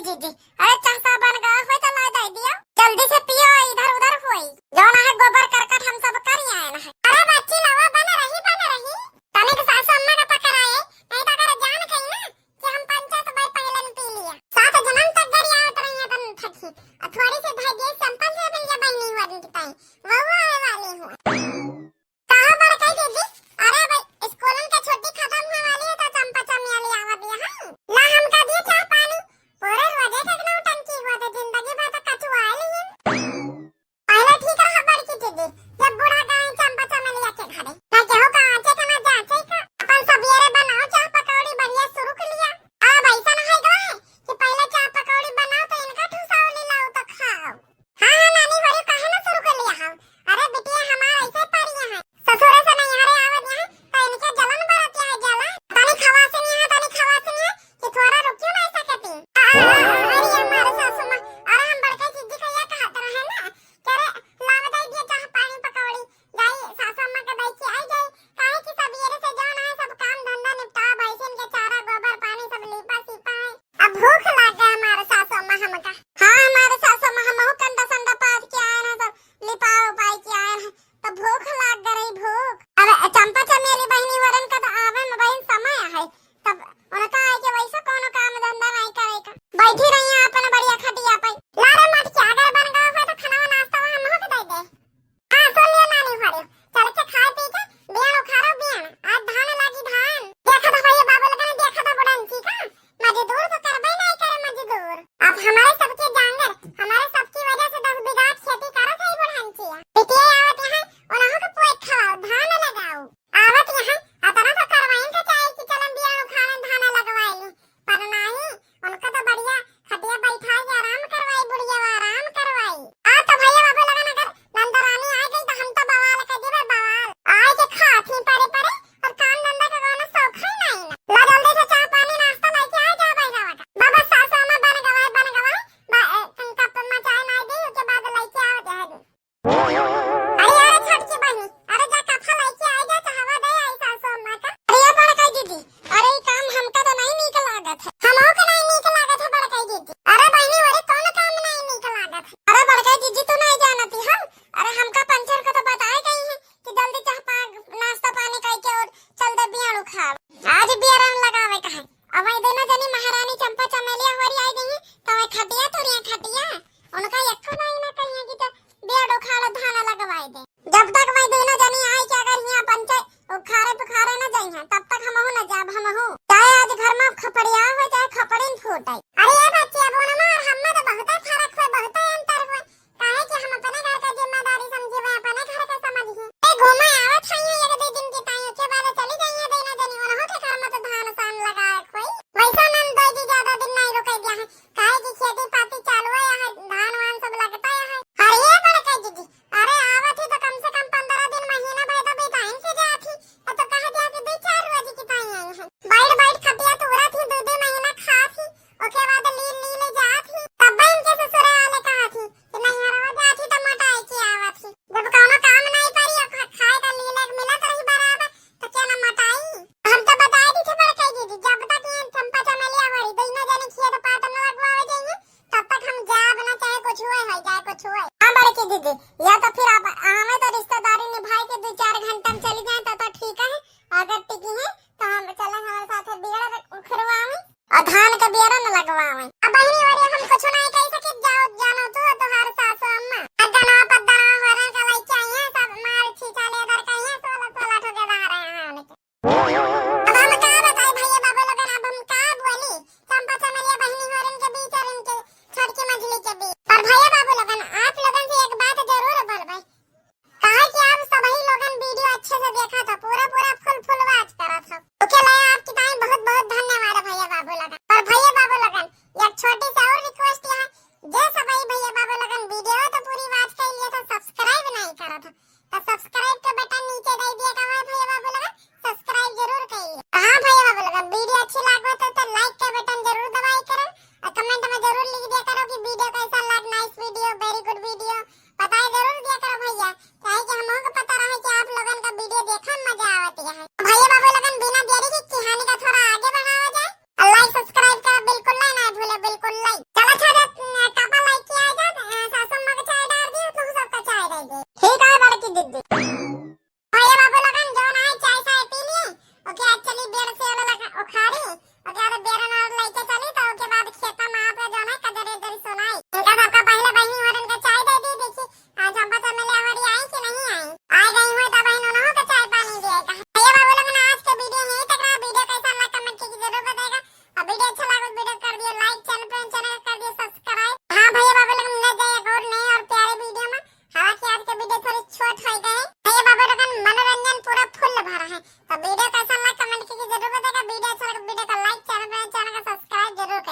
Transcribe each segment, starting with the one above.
जीजी। अरे चाहता बन गया होय तो ला दे दियो, जल्दी से पियो, इधर उधर होई जो ना है गोबर करकट हम सब कर आए ना है। अरे बच्ची लवा बन रही तनिक सासू अम्मा का पकड़ाए, नहीं तो अगर जान गई ना कि हम पंचायत भाई पहले पी लिया 7 जन्म तक गरिया उतर रही तन थकी थोड़ी सी भाई संपल से बन जा बनी हुआ दिन की वो आने वाली हूं कहां पर कह दीदी। अरे भाई स्कूल का छुट्टी खत्म होने वाली है तो चंपा चमेली आवा भी हां ला हम का दिए चाय पानी पूरे रोजे तक ना टंकी हुआ तो जिंदगी भर तक कचुआ लिए पहले ठीक रहा बड़की दीदी जब बूढ़ा गए चंपा चमेली के घरे ना केहू का आचे का ना जाचे का अपन सबेरे बनाओ चाय पकौड़ी बढ़िया शुरू कर लिया। अब ऐसा ना है कि पहले चाय पकौड़ी बनाओ तो इनका ठुसावली लाओ तो खाओ। हां हां नानी बड़ी कहे ना शुरू कर लिया हां। अरे बिटिया हमारा ऐसे पारिया है ससुर से नहीं हरे आवत है तो इनके जलन बरत है जलन तनी खवासे नहीं है कि थोड़ा रुकियो ना ऐसा कहती अरे हमारे सासू मां अरे हम बड़के जिद्दी का ये कहत रहे ना करे लाव दे दिए चाह पानी पकौड़ी जाई सासू अम्मा के दई के आई जाई काहे कि सबेरे से जान है सब काम धंधा निपटा भैंसिन के चारा गोबर पानी सब लीपा सीपा है। अब भूख लग गया हमारे सासू अम्मा हमका। हां हमारे सासू अम्मा हम हो कंदा संदा पात के आए ना सब लिपाओ पाई के आए हैं तो भूख लग गई भूख। अरे चंपा चमेली बहनी वरन का तो आवे में बहन समय है तब उनका है कि वैसा कोनो काम धंधा नहीं करेगा बैठी रही है अपन बढ़िया खटिया पे लारे मत के अगर बन गया है तो खाना नाश्ता हम हो के दे दे। हां सुन लियो नानी भरे चल के खाए पी के बियान उखाड़ो बियान आज धान लागी धान देखा था भैया बाबू लगा देखा था बड़ंची का मजदूर तो करबे नहीं करे मजदूर अब हमारे सबके जांगर हमारे सबकी वजह से 10 बीघा खेती करत है बड़ंची बिटिया आवत है उन्हों के पोए खाओ धान लगाओ आवत यहां अतना तो करवाइन के चाहे कि चलन बियान उखाड़न धान लगवाई पर नहीं उनका तो बढ़िया खटिया बैठा के आराम करवाई बुढ़िया आराम करवाई। आ तो भैया बाबू लगा अगर नंदरानी आ गई तो हम तो बवाल कर देबे बवाल आए के खाथी परे परे और काम धंधा का कोनो शौक है नहीं ना ला जल्दी से चाय पानी नाश्ता लेके आ जा भाई जावा बाबा सासू में बन गवाए कप में चाय ना दी उसके बाद लेके आओ जा अरे यार छटकी बहनी अरे जा कफा लेके आ जा तो हवा दे आई सासू अम्मा का। अरे बड़का दीदी अरे काम हमका तो नहीं नीक लागत है हमो के नहीं नीक लागत है बड़का दीदी। अरे बहनी अरे कौन काम नहीं नीक लागत है। अरे बड़का दीदी तू नहीं जानती हम अरे हमका पंचर को तो बताए गई है कि जल्दी चाह नाश्ता पानी करके और चल दे बियान उखाड़ आज बियान लगावे का है। अब आई देना जनी महारानी चंपा चमेलिया हमारी आई गई है तो मैं खटिया तो रिया खटिया उनका यक्को नहीं ना कहिए कि तो बियान उखाड़ धान लगवाई दे जब तक मैं देना जनी आई कि अगर यहां पंचायत उखाड़े पुखारे ना जाई हैं तब तक हम हो ना जाब हम हो चाहे आज घर में खपड़िया हो चाहे खपड़िन फूटाई। अरे ये बच्ची अब ना मार हम में तो बहुत फर्क है बहुत अंतर है काहे कि हम अपने घर का जिम्मेदारी समझे हुए अपने घर का समझिए ए घूमे आवत है एक दो दिन के टाइम के बाद चली जाइए देना जनी उन्हों के घर में तो धान सान लगाए कोई वैसा नन दो जी ज्यादा दिन नहीं रुके गया है काहे कि खेती पाती चालू है धान वान सब लगता है। अरे ये बड़े कह दीदी अरे आवत ही तो कम से कम 15 दिन महीना भर तो बिताइन से जाती तो कह दिया कि 2-4 रोज की ताई आई है बैठ बैठ खटिया तोरा थी 2 महीना खा थी ओके बाद लीन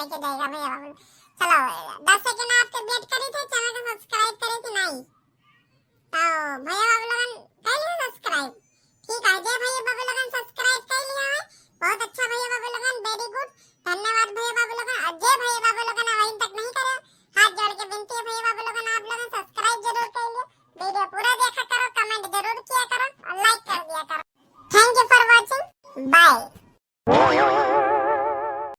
कह के जाएगा भैया बाबू। चलो 10 सेकंड आपके वेट करी थे, चैनल को सब्सक्राइब करे कि नहीं? तो भैया बाबू लोगन कर लिया सब्सक्राइब? ठीक है, जय भैया बाबू लोगन सब्सक्राइब कर लिया है, बहुत अच्छा भैया बाबू लोगन, वेरी गुड, धन्यवाद भैया बाबू लोगन। और जय भैया बाबू लोगन अभी तक नहीं करे, हाथ जोड़ के विनती है भैया बाबू लोगन, आप लोगन सब्सक्राइब जरूर कर लियो, वीडियो पूरा देखा करो, कमेंट जरूर किया करो और लाइक कर दिया करो। Thank you for watching, bye.